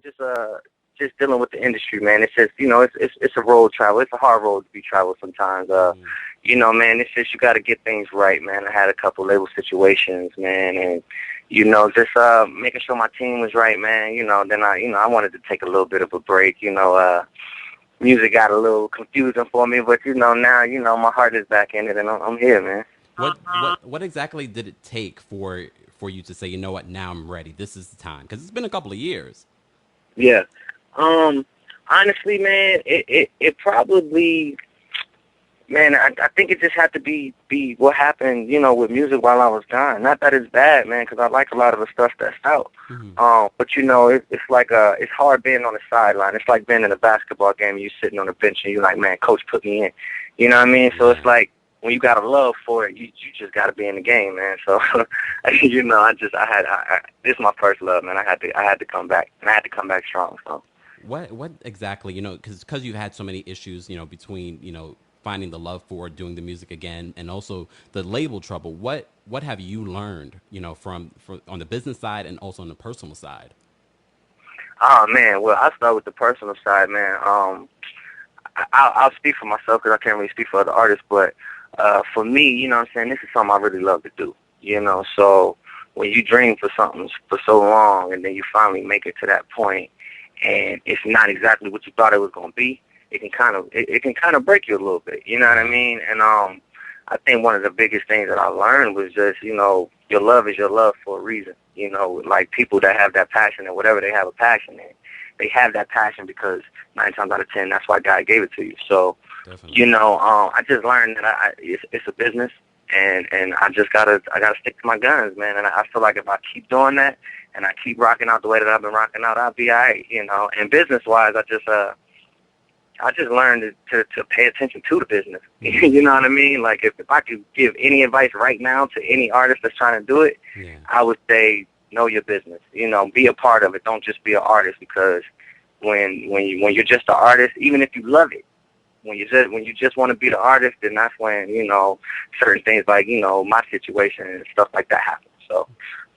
just dealing with the industry, man. It's just, it's a road travel. It's a hard road to be traveled sometimes. Man, it's just you got to get things right, man. I had a couple label situations, man, and just making sure my team was right, man. Then I wanted to take a little bit of a break. Music got a little confusing for me, but now my heart is back in it, and I'm here, man. What exactly did it take for you to say, you know what, now I'm ready. This is the time, because it's been a couple of years. Yeah. Honestly, man, it probably, man, I think it just had to be what happened, with music while I was gone. Not that it's bad, man, because I like a lot of the stuff that's out. But it's like it's hard being on the sideline. It's like being in a basketball game and you sitting on the bench and you're like, man, coach put me in. You know what I mean? So it's like when you got a love for it, you just got to be in the game, man. So I this is my first love, man. I had to come back, and I had to come back strong. So. What exactly, because you've had so many issues, between, finding the love for doing the music again and also the label trouble. What have you learned, from on the business side and also on the personal side? Oh, man. Well, I'll start with the personal side, man. I'll speak for myself because I can't really speak for other artists, but for me, what I'm saying, this is something I really love to do, So when you dream for something for so long and then you finally make it to that point and it's not exactly what you thought it was going to be, it can kind of break you a little bit, you know what I mean? And I think one of the biggest things that I learned was just, your love is your love for a reason. Like people that have that passion and whatever they have a passion in, they have that passion because 9 times out of 10, that's why God gave it to you. So, definitely. I just learned that it's a business, and I gotta stick to my guns, man. And I feel like if I keep doing that and I keep rocking out the way that I've been rocking out, I'll be all right, And business wise, I just learned to pay attention to the business. You know what I mean? Like if I could give any advice right now to any artist that's trying to do it, I would say know your business. Be a part of it. Don't just be an artist, because when you're just an artist, even if you love it, when you just want to be the artist, then that's when certain things like my situation and stuff like that happen. So.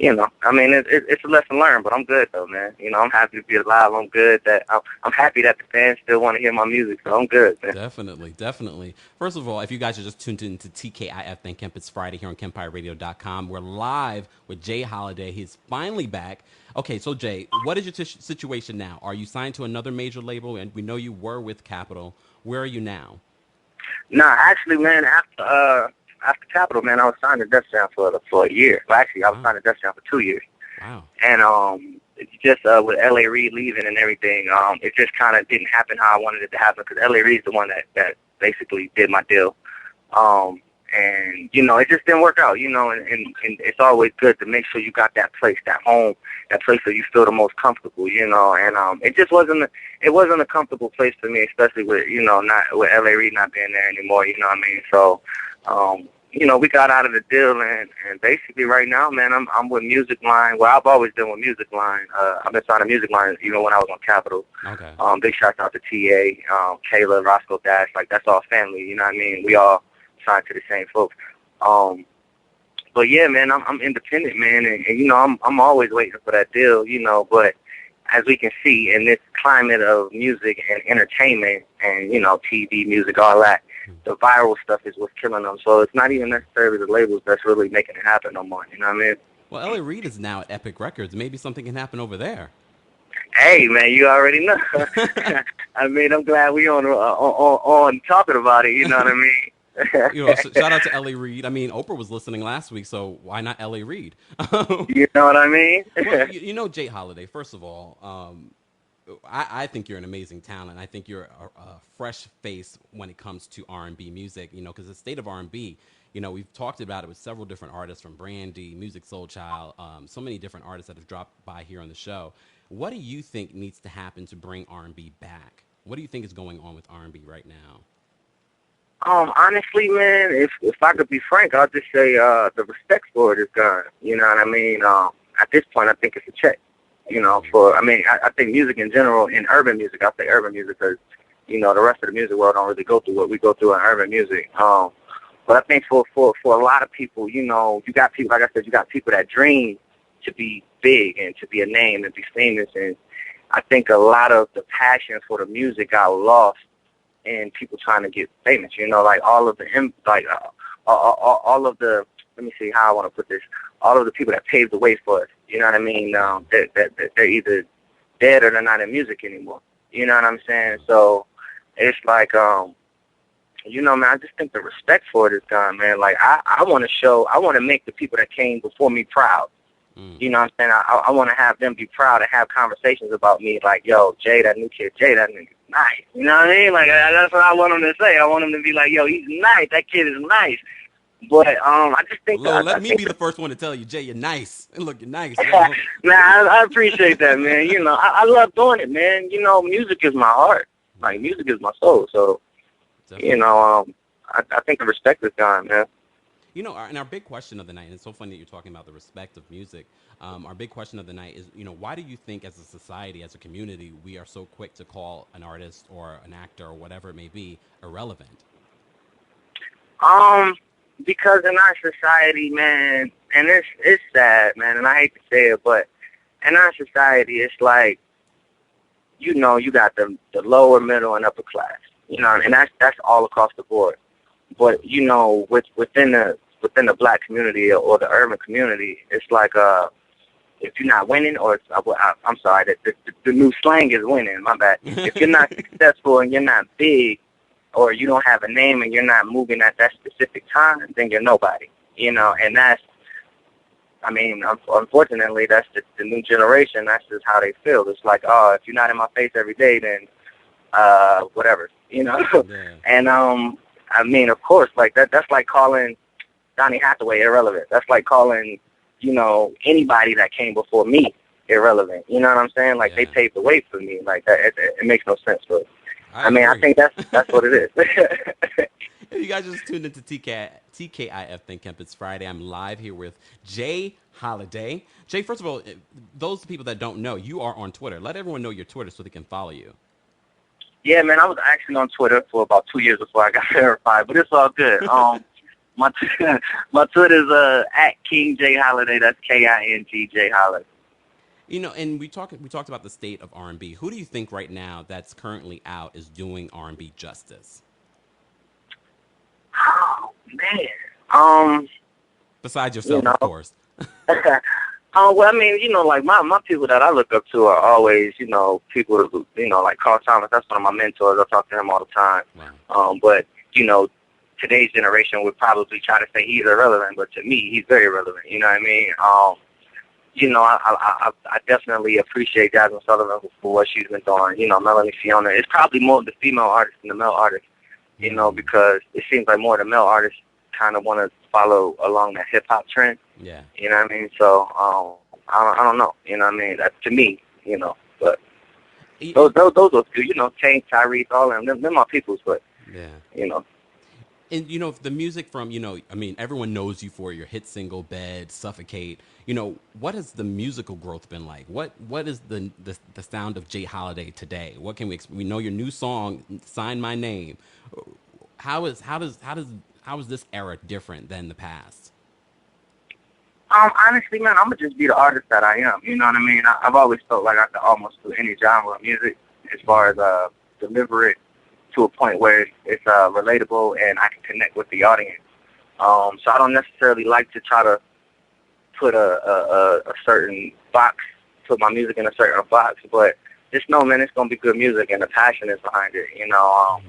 I mean, it's a lesson learned, but I'm good though, man. I'm happy to be alive. I'm good that I'm happy that the fans still want to hear my music, so I'm good, man. Definitely. First of all, if you guys are just tuned into TKIF Thank Kemp, it's Friday here on KEMPIRERadio.com. We're live with Jay Holiday. He's finally back. Okay, so Jay, what is your situation now? Are you signed to another major label? And we know you were with Capitol. Where are you now? Nah, actually, man, after Capitol, man, I was signed to Def Jam for a year. Well, actually, I was signed to Def Jam for 2 years. Wow. And it's just with L.A. Reid leaving and everything, it just kind of didn't happen how I wanted it to happen, because L.A. Reid's the one that basically did my deal. And, it just didn't work out, and it's always good to make sure you got that place, that home, that place where you feel the most comfortable, and it just wasn't a comfortable place for me, especially with, not with L.A. Reid not being there anymore, you know what I mean? So, we got out of the deal, and basically right now, man, I'm with Music Line. Well, I've always been with Music Line. I've been signed to Music Line even when I was on Capitol. Okay. Big shout out to TA, Kayla, Roscoe Dash. Like, that's all family, you know what I mean? We all signed to the same folks. But yeah, man, I'm independent, man, and I'm always waiting for that deal, but as we can see in this climate of music and entertainment and, TV, music, all that, the viral stuff is what's killing them. So it's not even necessarily the labels that's really making it happen no more. You know what I mean? Well, L.A. Reid is now at Epic Records. Maybe something can happen over there. Hey, man, you already know. I mean, I'm glad we on talking about it. You know what I mean? Shout out to L.A. Reid. I mean, Oprah was listening last week, so why not L.A. Reid? You know what I mean? Well, Jay Holiday, first of all, I think you're an amazing talent. I think you're a fresh face when it comes to R&B music, because the state of R&B, we've talked about it with several different artists, from Brandy, Music Soul Child, so many different artists that have dropped by here on the show. What do you think needs to happen to bring R&B back? What do you think is going on with R&B right now? Honestly, man, if I could be frank, I'll just say the respect for it is gone. You know what I mean? At this point, I think it's a check. I think music in general, in urban music, I say urban music because, the rest of the music world don't really go through what we go through in urban music. But I think for a lot of people, you got people, like I said, you got people that dream to be big and to be a name and be famous. And I think a lot of the passion for the music got lost in people trying to get famous. You know, like all of the all of the, let me see how I want to put this. All of the people that paved the way for us. You know what I mean? They're either dead or they're not in music anymore. You know what I'm saying? So it's like, you know, man, I just think the respect for it is gone, man. Like, I want to make the people that came before me proud. You know what I'm saying? I want to have them be proud and have conversations about me like, yo, Jay, that new kid, Jay, that nigga's nice. You know what I mean? Like, that's what I want them to say. I want them to be like, yo, he's nice. That kid is nice. But I just think... let me be the first one to tell you, Jay, you're nice. Look, you're nice. Man, I appreciate that, man. You know, I love doing it, man. You know, music is my heart. Like, music is my soul. So, definitely. You know, I think the respect is gone, man. You know, and our big question of the night, and it's so funny that you're talking about the respect of music. Our big question of the night is, you know, why do you think as a society, as a community, we are so quick to call an artist or an actor or whatever it may be irrelevant? Because in our society, man, and it's sad, man, and I hate to say it, but in our society, it's like, you know, you got the lower, middle, and upper class, you know, and that's all across the board. But, you know, within the black community or the urban community, it's like, if you're not winning, or I'm sorry, the new slang is winning, my bad. If you're not successful and you're not big, or you don't have a name and you're not moving at that specific time, then you're nobody, you know, and that's, I mean, unfortunately, that's the new generation. That's just how they feel. It's like, oh, if you're not in my face every day, then whatever, you know. Yeah. And I mean, of course, like that's like calling Donny Hathaway irrelevant. That's like calling, you know, anybody that came before me irrelevant. You know what I'm saying? Like, they paved the way for me. Like, that it makes no sense. But I mean, I think that's what it is. You guys just tuned into TKIF Think Kemp. It's Friday. I'm live here with Jay Holiday. Jay, first of all, those people that don't know, you are on Twitter. Let everyone know your Twitter so they can follow you. Yeah, man, I was actually on Twitter for about 2 years before I got verified, but it's all good. My Twitter is at King J Holiday. That's KING J Holiday. You know, and we talked about the state of R&B. Who do you think right now that's currently out is doing R&B justice? Oh man. Besides yourself, you know, of course. Well, I mean, you know, like my people that I look up to are always, you know, people who, you know, like Carl Thomas. That's one of my mentors. I talk to him all the time. Wow. But you know, today's generation would probably try to say he's irrelevant, but to me, he's very relevant. You know what I mean? You know, I definitely appreciate Jasmine Sullivan for what she's been doing. You know, Melanie Fiona. It's probably more the female artists than the male artists. You know, because it seems like more of the male artists kind of want to follow along that hip hop trend. Yeah. You know what I mean? So I don't know. You know what I mean? That, to me, you know, but those are two. You know, Tank, Tyrese, all of them. They're my peoples, but you know. And, you know, the music from, you know, I mean, everyone knows you for your hit single, Bed, Suffocate. You know, what has the musical growth been like? What is the sound of Jay Holiday today? What can we know your new song, Sign My Name. How is this era different than the past? Honestly, man, I'm going to just be the artist that I am. You know what I mean? I've always felt like I could almost do any genre of music as far as deliver it to a point where it's relatable and I can connect with the audience. So I don't necessarily like to try to put a certain box, put my music in a certain box, but just know, man, it's going to be good music and the passion is behind it, you know.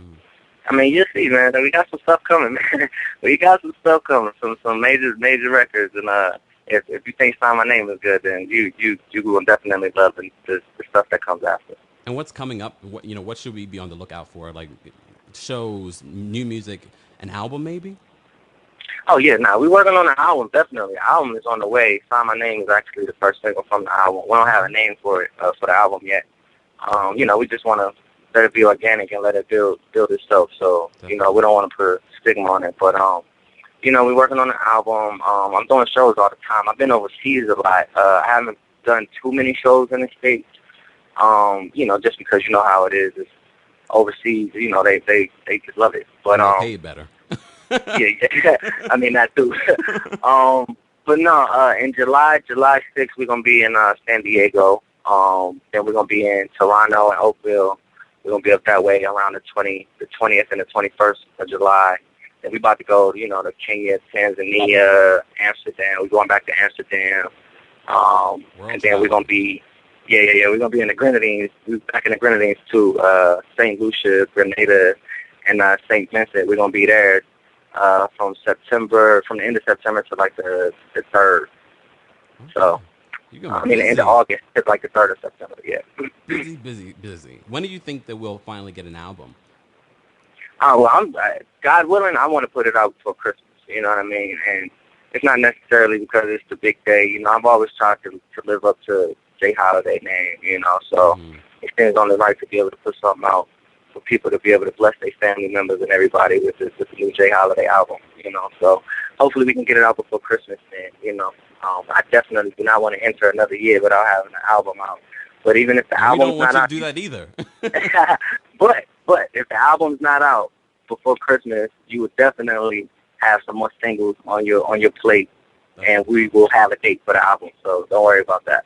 I mean, you see, man, we got some stuff coming, man. We got some stuff coming, some major records, and if you think Sign My Name is good, then you will definitely love the stuff that comes after. And what's coming up? What should we be on the lookout for? Like shows, new music, an album, maybe? Oh yeah, we're working on an album. Definitely, album is on the way. Sign My Name is actually the first single from the album. We don't have a name for it for the album yet. You know, we just want to let it be organic and let it build itself. So you know, we don't want to put a stigma on it. But you know, we're working on an album. I'm doing shows all the time. I've been overseas a lot. I haven't done too many shows in the States. You know, just because you know how it is. It's overseas, you know, they just love it. But they pay better. yeah. I mean that too. But no, in July 6th we're gonna be in San Diego. Then we're gonna be in Toronto and Oakville. We're gonna be up that way around the 20th and the 21st of July. Then we about to go, to Kenya, Tanzania, Amsterdam. We're going back to Amsterdam. And then we're gonna be, we're gonna be in the Grenadines. We're back in the Grenadines too. St. Lucia, Grenada, and St. Vincent. We're gonna be there from the end of September to like the 3rd. Okay. So. The end of August. It's like the 3rd of September, yeah. Busy. When do you think that we'll finally get an album? Well, God willing, I want to put it out before Christmas, you know what I mean? And it's not necessarily because it's the big day. I've always tried to live up to Jay Holiday name, so it stands on the right to be able to put something out for people to be able to bless their family members and everybody with the new Jay Holiday album, So hopefully we can get it out before Christmas, and, I definitely do not want to enter another year without having an album out. But even if the album's not out, we don't want you to do that either. but if the album's not out before Christmas, you would definitely have some more singles on your plate, and we will have a date for the album. So don't worry about that.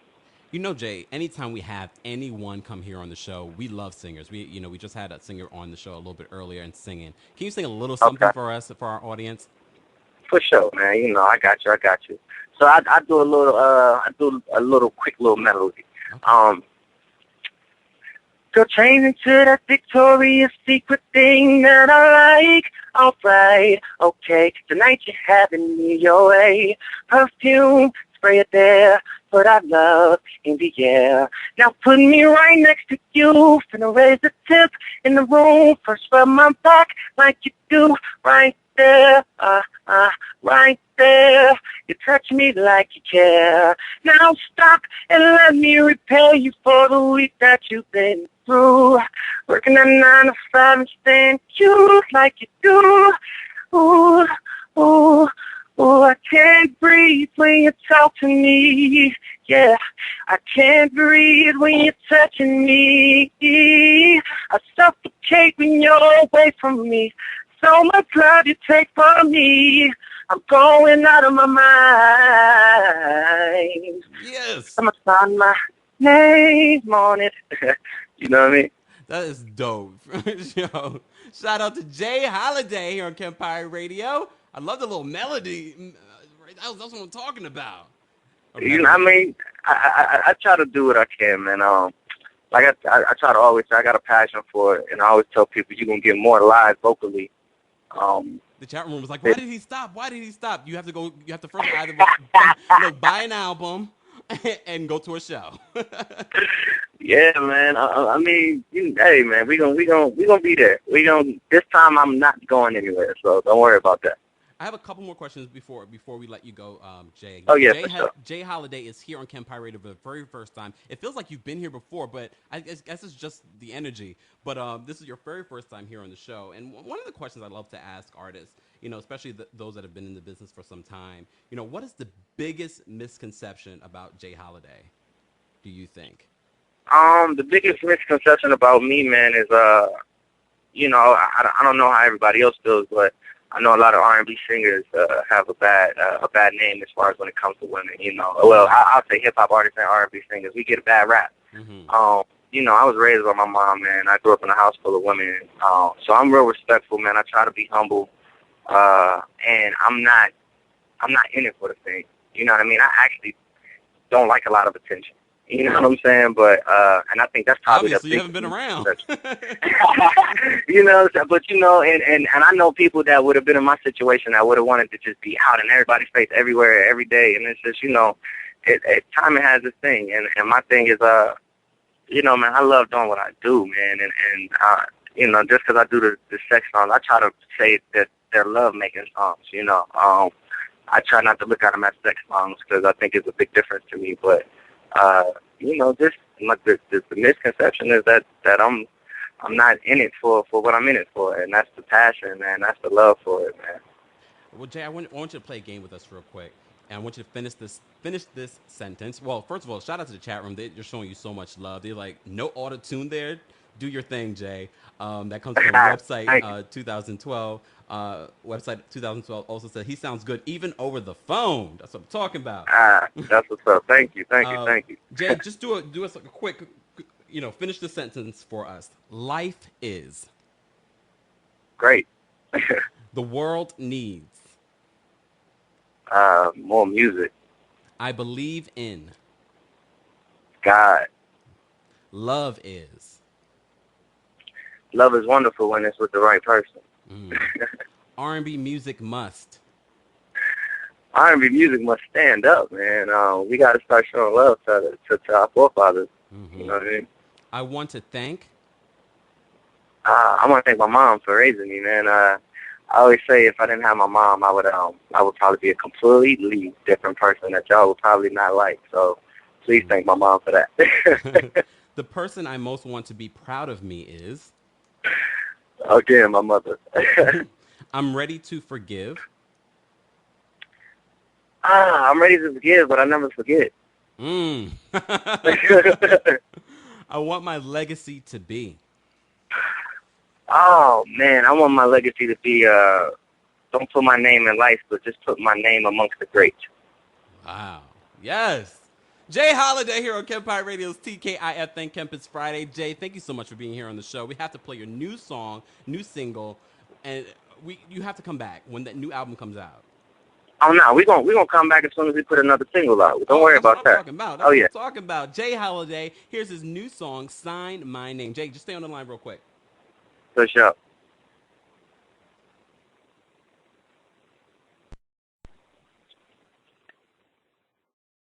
Jay, anytime we have anyone come here on the show, we love singers. We just had a singer on the show a little bit earlier and singing. Can you sing a little something for us, for our audience? For sure, man. I got you. So I do a little quick little melody. Okay. Go train into that Victoria's Secret thing that I like. All right, okay. Tonight you're having me your way. Perfume, spray it there. But I love in the air. Now put me right next to you. Finna raise the tip in the room. First rub my back like you do right there. Right there. You touch me like you care. Now stop and let me repay you for the week that you've been through. Working at 9 to 5 and staying cute like you do. Ooh, ooh. Oh, I can't breathe when you talk to me. Yeah, I can't breathe when you're touching me. I suffocate when you're away from me. So much love you take from me. I'm going out of my mind. Yes. I'm going to sign my name on it. You know what I mean? That is dope. Yo, shout out to Jay Holiday here on KEMPIRE Radio. I love the little melody. That's what I'm talking about. I try to do what I can, man. I try to always say I got a passion for it, and I always tell people you're gonna get more live vocally. The chat room was like, "Why did he stop? Why did he stop?" You have to go. You have to first either buy an album and go to a show. Yeah, man. Hey, man, we gonna be there. This time I'm not going anywhere, so don't worry about that. I have a couple more questions before we let you go, Jay. Oh, yeah, for sure. Jay Holiday is here on KEMPIRE Radio for the very first time. It feels like you've been here before, but I guess it's just the energy. But this is your very first time here on the show. And one of the questions I love to ask artists, especially those that have been in the business for some time, what is the biggest misconception about Jay Holiday, do you think? The biggest misconception about me, man, is, I don't know how everybody else feels, but I know a lot of R&B singers have a bad name as far as when it comes to women. Well, I'll say hip hop artists and R&B singers. We get a bad rap. Mm-hmm. I was raised by my mom, man. I grew up in a house full of women, so I'm real respectful, man. I try to be humble, and I'm not in it for the fame. You know what I mean? I actually don't like a lot of attention. You know what I'm saying? But and I think that's probably obviously you haven't been around. And I know people that would have been in my situation that would have wanted to just be out in everybody's face everywhere, every day. And it's just, timing has its thing. And my thing is, man, I love doing what I do, man. And just because I do the sex songs, I try to say that they're love-making songs, I try not to look at them as sex songs because I think it's a big difference to me. But just like the misconception is that I'm not in it for what I'm in it for, and that's the passion, man. That's the love for it, man. Well, Jay, I want you to play a game with us real quick, and I want you to finish this sentence. Well, first of all, shout out to the chat room. They're showing you so much love. They're like, no auto-tune there. Do your thing, Jay. That comes from website Thank you. 2012. Website 2012 also said he sounds good even over the phone. That's what I'm talking about. That's what's up. Thank you. Thank you. Uh, Thank you. Jay, just do us like a quick, finish the sentence for us. Life is. Great. The world needs. More music. I believe in. God. Love is. Love is wonderful when it's with the right person. R&B music must. R&B music must stand up, man. We got to start showing love to our forefathers. You know what I mean? I want to thank. I want to thank my mom for raising me, man. I always say if I didn't have my mom, I would probably be a completely different person that y'all would probably not like. So please thank my mom for that. The person I most want to be proud of me is. Again, my mother. I'm ready to forgive. I'm ready to forgive, but I never forget. Mm. I want my legacy to be. Oh, man, I want my legacy to be, don't put my name in lights, but just put my name amongst the greats. Wow. Yes. Jay Holiday here on Kempire Radio's TKIF Thank Kemp It's Friday. Jay, thank you so much for being here on the show. We have to play your new song, new single, and you have to come back when that new album comes out. Oh, no, we're gonna come back as soon as we put another single out. Don't worry about that. Talking about. Oh, yeah. That's what I'm talking about. Jay Holiday, here's his new song, Sign My Name. Jay, just stay on the line real quick. For sure.